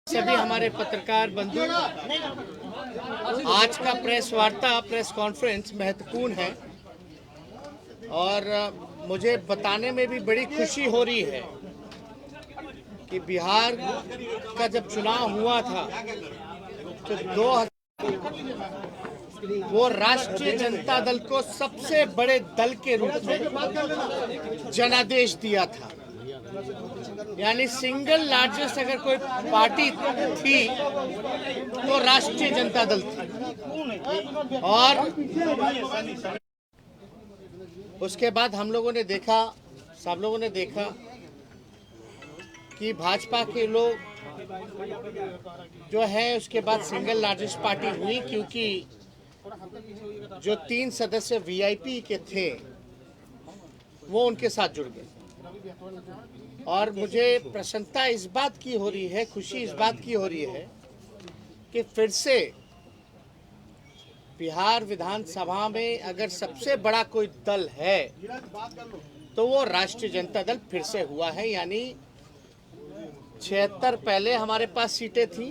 सभी हमारे पत्रकार बंधु, आज का प्रेस वार्ता प्रेस कॉन्फ्रेंस महत्वपूर्ण है और मुझे बताने में भी बड़ी खुशी हो रही है कि बिहार का जब चुनाव हुआ था तो वो राष्ट्रीय जनता दल को सबसे बड़े दल के रूप में जनादेश दिया था। यानी सिंगल लार्जेस्ट अगर कोई पार्टी थी तो राष्ट्रीय जनता दल थी। और उसके बाद हम लोगों ने देखा, सब लोगों ने देखा कि भाजपा के लोग जो है उसके बाद सिंगल लार्जेस्ट पार्टी हुई, क्योंकि जो 3 सदस्य वीआईपी के थे वो उनके साथ जुड़ गए। और मुझे प्रसन्नता इस बात की हो रही है, खुशी इस बात की हो रही है कि फिर से बिहार विधानसभा में अगर सबसे बड़ा कोई दल है तो वो राष्ट्रीय जनता दल फिर से हुआ है। यानी 76 पहले हमारे पास सीटें थी,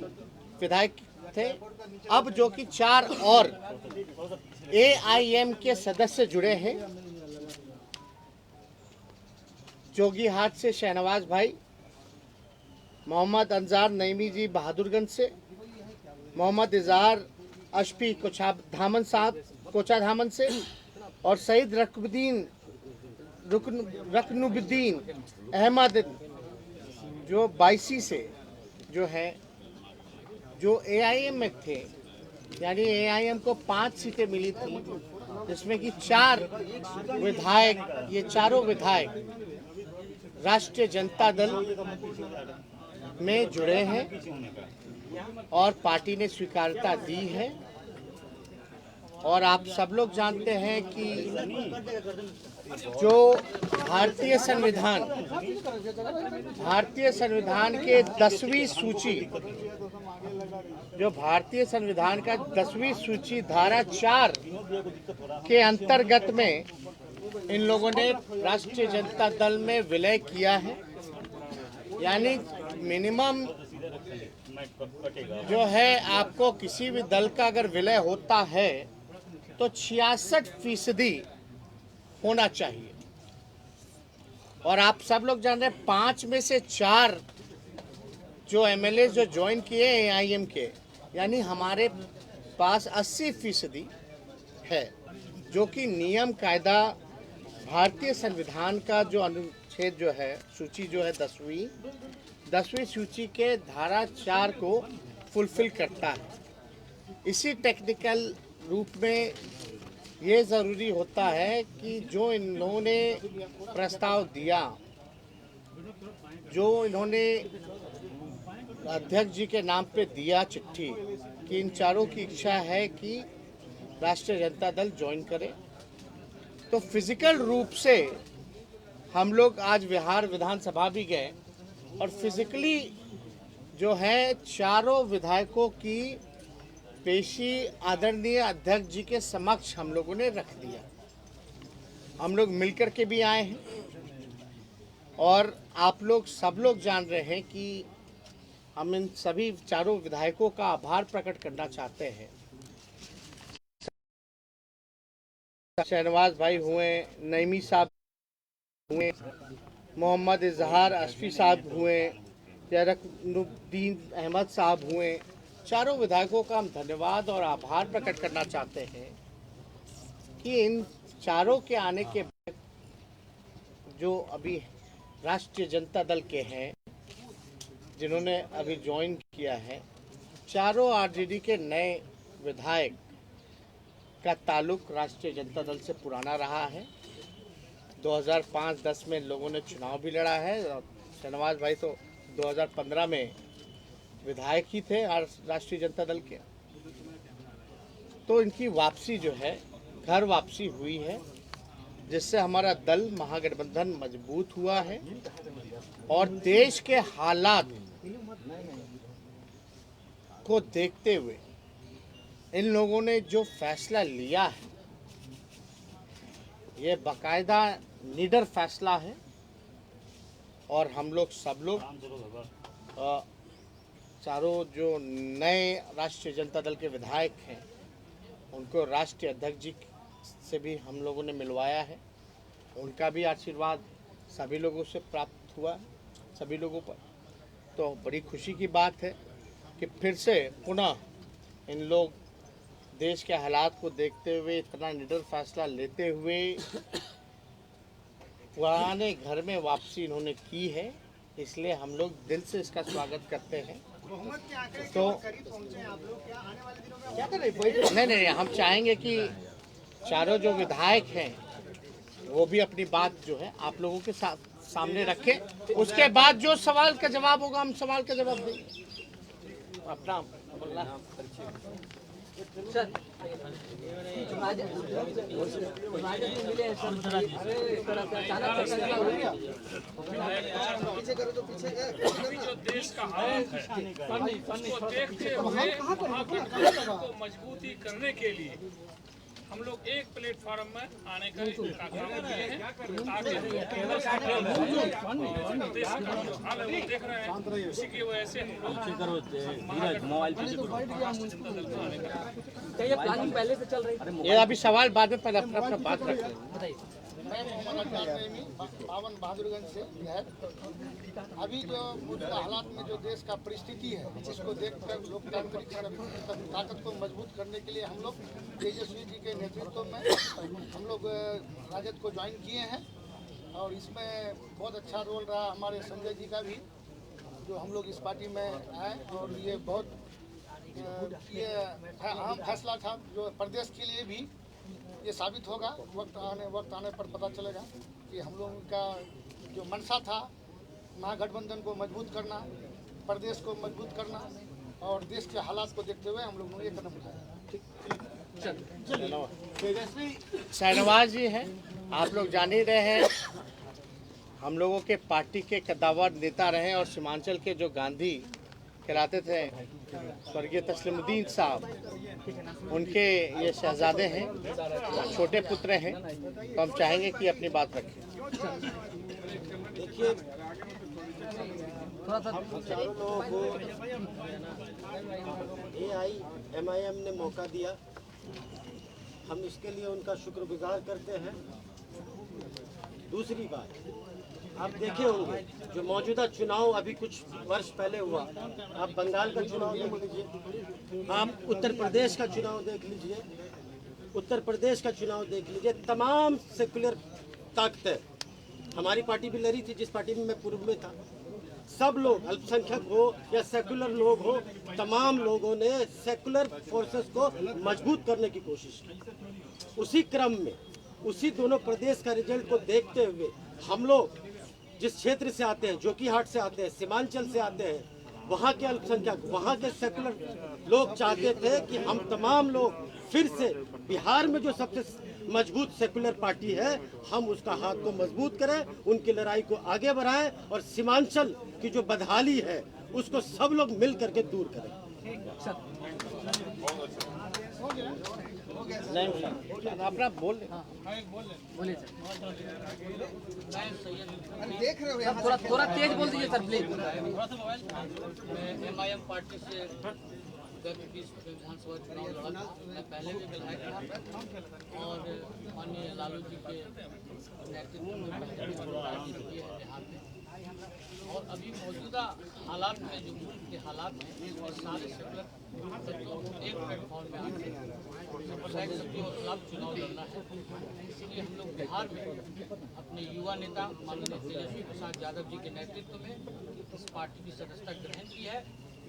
विधायक थे, अब जो कि 4 और एआईएम के सदस्य जुड़े हैं। जोगीहाट से शहनवाज भाई, मोहम्मद अंजार नईमी जी बहादुरगंज से, मोहम्मद इजहार अशफी कोचाधामन साहब कोचाधामन से, और सईद रकनुद्दीन अहमद जो 22 से जो है, जो एआईएम में थे। यानी एआईएम को 5 सीटें मिली थी, जिसमें कि 4 विधायक, ये चारों विधायक राष्ट्रीय जनता दल में जुड़े हैं और पार्टी ने स्वीकार्यता दी है। और आप सब लोग जानते हैं कि जो भारतीय संविधान के 10वीं सूची, जो भारतीय संविधान का 10वीं सूची धारा 4 के अंतर्गत में इन लोगों ने राष्ट्रीय जनता दल में विलय किया है। यानी मिनिमम जो है, आपको किसी भी दल का अगर विलय होता है तो 66% होना चाहिए। और आप सब लोग जान रहे हैं 5 में से 4 जो एमएलए जो ज्वाइन किए एआईएम के, यानी हमारे पास 80% है, जो कि नियम कायदा भारतीय संविधान का जो अनुच्छेद जो है, सूची जो है 10वीं सूची के धारा 4 को फुलफिल करता है। इसी टेक्निकल रूप में ये ज़रूरी होता है कि जो इन लोगों ने प्रस्ताव दिया, जो इन्होंने अध्यक्ष जी के नाम पे दिया चिट्ठी, कि इन चारों की इच्छा है कि राष्ट्रीय जनता दल ज्वाइन करे, तो फिजिकल रूप से हम लोग आज बिहार विधानसभा भी गए और फिजिकली जो है चारों विधायकों की पेशी आदरणीय अध्यक्ष जी के समक्ष हम लोगों ने रख दिया। हम लोग मिलकर के भी आए हैं और आप लोग सब लोग जान रहे हैं कि हम इन सभी चारों विधायकों का आभार प्रकट करना चाहते हैं। शहनवाज भाई हुए, नईमी साहब हुए, मोहम्मद इजहार अशफी साहब हुए, रकनुद्दीन अहमद साहब हुए, चारों विधायकों का हम धन्यवाद और आभार प्रकट करना चाहते हैं कि इन चारों के आने के बाद जो अभी राष्ट्रीय जनता दल के हैं, जिन्होंने अभी ज्वाइन किया है, चारों आरजेडी के नए विधायक का ताल्लुक राष्ट्रीय जनता दल से पुराना रहा है। 2005-10 में लोगों ने चुनाव भी लड़ा है और शहनवाज भाई तो 2015 में विधायक ही थे राष्ट्रीय जनता दल के। तो इनकी वापसी जो है, घर वापसी हुई है, जिससे हमारा दल महागठबंधन मजबूत हुआ है। और देश के हालात को देखते हुए इन लोगों ने जो फैसला लिया है, ये बाकायदा निडर फैसला है। और हम लोग सब लोग चारों जो नए राष्ट्रीय जनता दल के विधायक हैं उनको राष्ट्रीय अध्यक्ष जी से भी हम लोगों ने मिलवाया है। उनका भी आशीर्वाद सभी लोगों से प्राप्त हुआ, सभी लोगों पर। तो बड़ी खुशी की बात है कि फिर से पुनः इन लोग देश के हालात को देखते हुए इतना निडर फैसला लेते हुए पुराने घर में वापसी इन्होंने की है, इसलिए हम लोग दिल से इसका स्वागत करते हैं। तो क्या कर रहे? नहीं, हम चाहेंगे कि चारों जो विधायक हैं वो भी अपनी बात जो है आप लोगों के सामने रखें। उसके बाद जो सवाल का जवाब होगा हम सवाल का जवाब देंगे। अपना सर जो देश का हालत है उसको देखते हुए महागठबंधन को मजबूती करने के लिए हम लोग एक प्लेटफॉर्म में आने का काम किए हैं ताकि देश का जो हाल है वो देख रहे हैं। इसी की वजह से प्लानिंग पहले से चल रही ये अभी सवाल बाद में, पहले अपना बात रखें। मैं मोहम्मद पावन बहादुरगंज से विधायक। अभी जो मौजूदा हालात में जो देश का परिस्थिति है जिसको देखकर लोकतांत्रिक ताकत को मजबूत करने के लिए हम लोग तेजस्वी जी के नेतृत्व में हम लोग राजद को ज्वाइन किए हैं और इसमें बहुत अच्छा रोल रहा हमारे संजय जी का भी, जो हम लोग इस पार्टी में आए और ये बहुत अहम फैसला था जो प्रदेश के लिए भी ये साबित होगा। वक्त आने पर पता चलेगा कि हम लोगों का जो मंशा था महागठबंधन को मजबूत करना, प्रदेश को मजबूत करना और देश के हालात को देखते हुए हम लोगों ने ये कदम उठाया। तेजस्वी शाहनवाज जी हैं, आप लोग जान ही रहे हैं, हम लोगों के पार्टी के कद्दावर नेता रहे और सीमांचल के जो गांधी कहलाते थे स्वर्गीय तस्लीमुद्दीन साहब, उनके ये शहजादे हैं, छोटे पुत्र हैं। तो हम चाहेंगे कि अपनी बात रखें। देखिए, हम चारों लोगों को AIMIM ने मौका दिया, हम इसके लिए उनका शुक्रगुजार करते हैं। दूसरी बात, आप देखे होंगे जो मौजूदा चुनाव अभी कुछ वर्ष पहले हुआ, आप बंगाल का चुनाव देख लीजिए, आप उत्तर प्रदेश का चुनाव देख लीजिए, उत्तर प्रदेश का चुनाव देख लीजिए, तमाम सेकुलर ताकतें, हमारी पार्टी भी लड़ी थी जिस पार्टी में मैं पूर्व में था, सब लोग अल्पसंख्यक हो या सेकुलर लोग हो, तमाम लोगों ने सेकुलर फोर्सेस को मजबूत करने की कोशिश की। उसी क्रम में उसी दोनों प्रदेश का रिजल्ट को देखते हुए हम लोग जिस क्षेत्र से आते हैं, जोकीहाट से आते हैं, सीमांचल से आते हैं, वहाँ के अल्पसंख्यक, वहाँ के सेकुलर लोग चाहते थे कि हम तमाम लोग फिर से बिहार में जो सबसे मजबूत सेकुलर पार्टी है हम उसका हाथ को मजबूत करें, उनकी लड़ाई को आगे बढ़ाएं और सीमांचल की जो बदहाली है उसको सब लोग मिल करके दूर करें। अपना बोल बोलिए सर। थोड़ा तेज बोल दीजिए सर प्लीज। MIM पार्टी से गत 20 विधानसभा चुनाव लड़ा था। मैं पहले भी विधायक था और माननीय लालू जी के नेतृत्व में पहले भी राजनीति की है बिहार में। और अभी मौजूदा हालात में जो मुल्क के हालात हैं और सारे सेकुलर एक प्लेटफॉर्म में आके सामुदायिक शक्ति और खिलाफ चुनाव लड़ना है। इसीलिए हम लोग बिहार में अपने युवा नेता माननीय तेजस्वी प्रसाद यादव जी के नेतृत्व में इस पार्टी की सदस्यता ग्रहण की है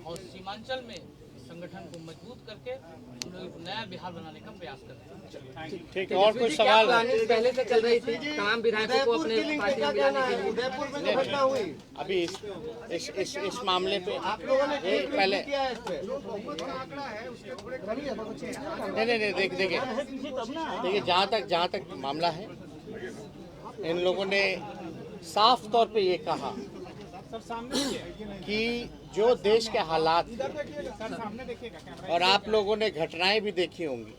और सीमांचल में संगठन को मजबूत करके हम लोग एक नया बिहार बनाने का प्रयास कर रहे हैं। ठीक है, और कोई सवाल? पहले से चल रही थी तमाम विधायकों को अपने पार्टी में मिलाने के लिए। उदयपुर में जो घटना हुई, अभी इस मामले पे आप लोगों ने पहले नहीं देखिए जहाँ तक मामला है, इन लोगों ने साफ तौर पे ये कहा कि जो देश के हालात और आप लोगों ने घटनाएं भी देखी होंगी,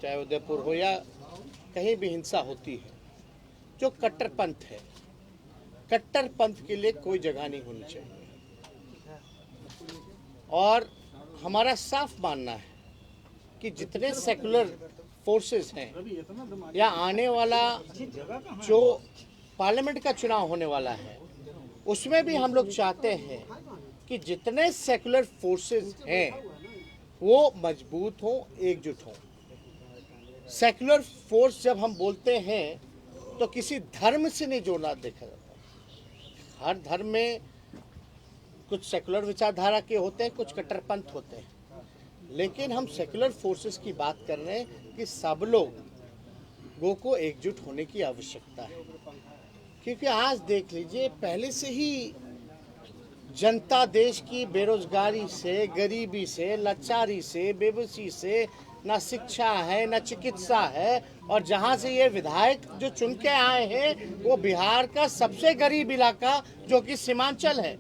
चाहे उदयपुर हो या कहीं भी हिंसा होती है, जो कट्टरपंथ है, कट्टरपंथ के लिए कोई जगह नहीं होनी चाहिए। और हमारा साफ मानना है कि जितने सेकुलर फोर्सेस हैं या आने वाला जो पार्लियामेंट का चुनाव होने वाला है उसमें भी हम लोग चाहते हैं कि जितने सेकुलर फोर्सेस हैं वो मजबूत हों, एकजुट हों। सेकुलर फोर्स जब हम बोलते हैं तो किसी धर्म से नहीं जोड़ना देखा जाता। हर धर्म में कुछ सेकुलर विचारधारा के होते हैं, कुछ कट्टरपंथ होते हैं, लेकिन हम सेकुलर फोर्सेस की बात कर रहे हैं कि सब लोगों को एकजुट होने की आवश्यकता है। क्योंकि आज देख लीजिए, पहले से ही जनता देश की बेरोजगारी से, गरीबी से, लाचारी से, बेबसी से, ना शिक्षा है ना चिकित्सा है, और जहां से ये विधायक जो चुन के आए हैं वो बिहार का सबसे गरीब इलाका जो कि सीमांचल है,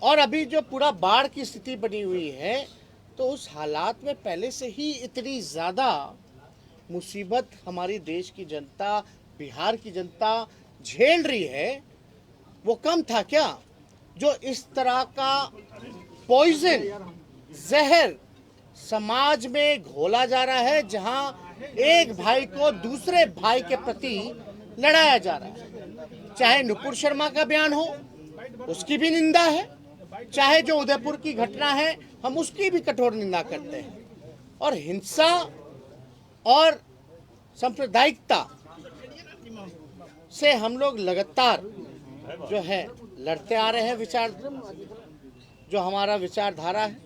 और अभी जो पूरा बाढ़ की स्थिति बनी हुई है, तो उस हालात में पहले से ही इतनी ज़्यादा मुसीबत हमारी देश की जनता, बिहार की जनता झेल रही है। वो कम था क्या जो इस तरह का पॉइजन, जहर समाज में घोला जा रहा है, जहां एक भाई को दूसरे भाई के प्रति लड़ाया जा रहा है। चाहे नुपुर शर्मा का बयान हो, उसकी भी निंदा है, चाहे जो उदयपुर की घटना है हम उसकी भी कठोर निंदा करते हैं, और हिंसा और सांप्रदायिकता से हम लोग लगातार जो है लड़ते आ रहे हैं। विचार जो हमारा विचारधारा है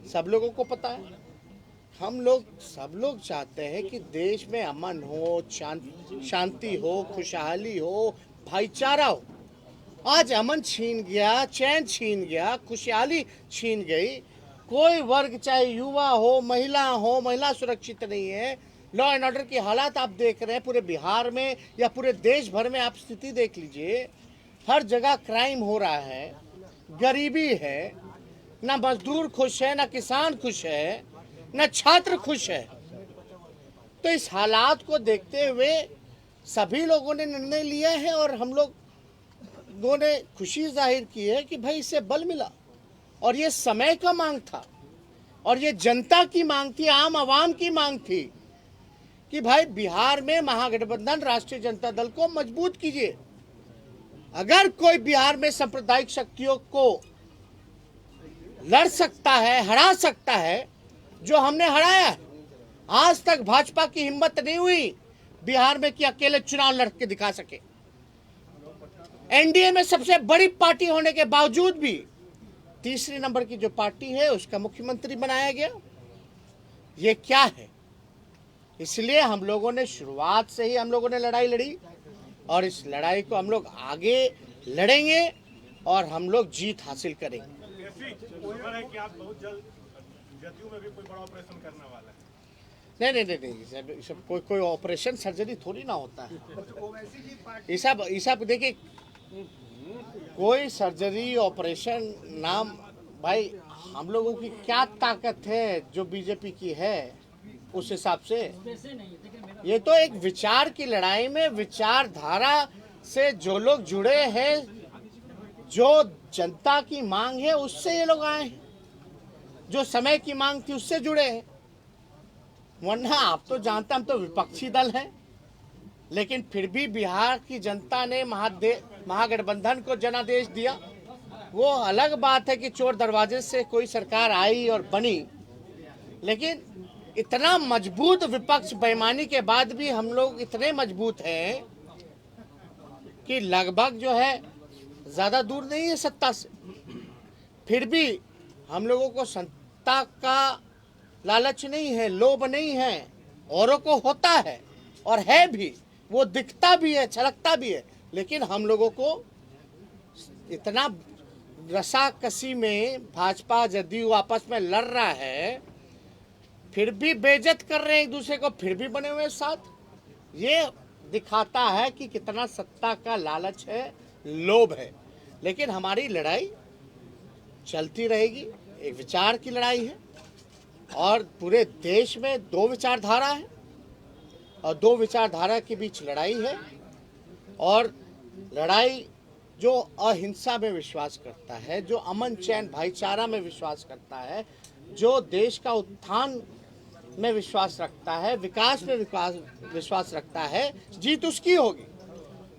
सब लोगों को पता है। सब लोग चाहते हैं कि देश में अमन हो, शांति हो, खुशहाली हो, भाईचारा हो। आज अमन छीन गया, चैन छीन गया, खुशहाली छीन गई। कोई वर्ग, चाहे युवा हो, महिला सुरक्षित नहीं है। लॉ एंड ऑर्डर की हालात आप देख रहे हैं पूरे बिहार में या पूरे देश भर में। आप स्थिति देख लीजिए, हर जगह क्राइम हो रहा है, गरीबी है, ना मजदूर खुश है, ना किसान खुश है, ना छात्र खुश है। तो इस हालात को देखते हुए सभी लोगों ने निर्णय लिया है, और हम लोगों ने खुशी जाहिर की है कि भाई इससे बल मिला, और ये समय का मांग था, और ये जनता की मांग थी, आम आवाम की मांग थी कि भाई बिहार में महागठबंधन राष्ट्रीय जनता दल को मजबूत कीजिए। अगर कोई बिहार में सांप्रदायिक शक्तियों को लड़ सकता है, हरा सकता है, जो हमने हराया है। आज तक भाजपा की हिम्मत नहीं हुई बिहार में कि अकेले चुनाव लड़ के दिखा सके। एनडीए में सबसे बड़ी पार्टी होने के बावजूद भी तीसरे नंबर की जो पार्टी है उसका मुख्यमंत्री बनाया गया। ये क्या है? इसलिए हम लोगों ने शुरुआत से ही हम लोगों ने लड़ाई लड़ी, और इस लड़ाई को हम लोग आगे लड़ेंगे और हम लोग जीत हासिल करेंगे। है कि आप बहुत जल्द जदयू में भी कोई बड़ा ऑपरेशन करने वाला है। नहीं, सब कोई ऑपरेशन सर्जरी थोड़ी ना होता है। ये सब देखिए, कोई सर्जरी ऑपरेशन नाम, भाई हम लोगों की क्या ताकत है जो बीजेपी की है उस हिसाब से। ये तो एक विचार की लड़ाई में विचारधारा से जो लोग जुड़े हैं, जो जनता की मांग है उससे ये लोग आए हैं, जो समय की मांग थी उससे जुड़े हैं। वरना आप तो जानते, हम तो विपक्षी दल हैं, लेकिन फिर भी बिहार की जनता ने महागठबंधन को जनादेश दिया। वो अलग बात है कि चोर दरवाजे से कोई सरकार आई और बनी, लेकिन इतना मजबूत विपक्ष बेईमानी के बाद भी हम लोग इतने मजबूत हैं कि लगभग जो है ज़्यादा दूर नहीं है सत्ता से। फिर भी हम लोगों को सत्ता का लालच नहीं है, लोभ नहीं है। औरों को होता है और है भी, वो दिखता भी है, छलकता भी है, लेकिन हम लोगों को इतना रसाकसी में भाजपा जदयू आपस में लड़ रहा है, फिर भी बेइज्जत कर रहे हैं एक दूसरे को, फिर भी बने हुए साथ। ये दिखाता है कि कितना सत्ता का लालच है, लोभ है। लेकिन हमारी लड़ाई चलती रहेगी। एक विचार की लड़ाई है, और पूरे देश में दो विचारधारा है, और दो विचारधारा के बीच लड़ाई है। और लड़ाई जो अहिंसा में विश्वास करता है, जो अमन चैन भाईचारा में विश्वास करता है, जो देश का उत्थान में विश्वास रखता है, विकास में विश्वास रखता है, जीत उसकी होगी।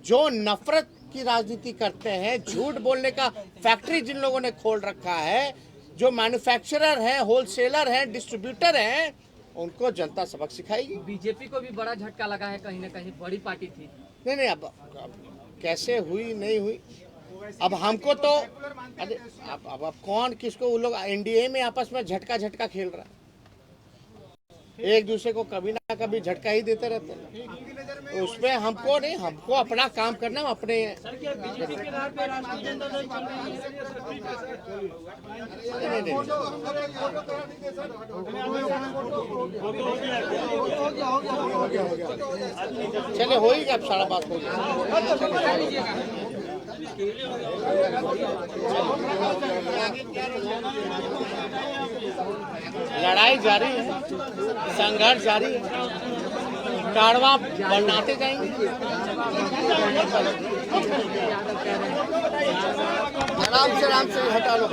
जो नफरत की राजनीति करते हैं, झूठ बोलने का फैक्ट्री जिन लोगों ने खोल रखा है, जो मैन्युफैक्चरर हैं, होलसेलर हैं, डिस्ट्रीब्यूटर हैं, उनको जनता सबक सिखाएगी। बीजेपी को भी बड़ा झटका लगा है, कहीं ना कहीं बड़ी पार्टी थी। नहीं, अब कैसे हुई नहीं हुई, अब हमको तो अरे अब कौन किसको, वो लोग एनडीए में आपस में झटका खेल रहा है, एक दूसरे को कभी ना कभी झटका ही देते रहते हैं। उसमें हमको नहीं, हमको अपना काम करना, हम अपने चले हो ही गया, अब सारा बात हो गया। लड़ाई जारी है, संघर्ष जारी है, कारवां बढ़ाते जाएंगे। आराम से हटा लो,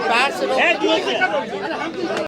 पैर से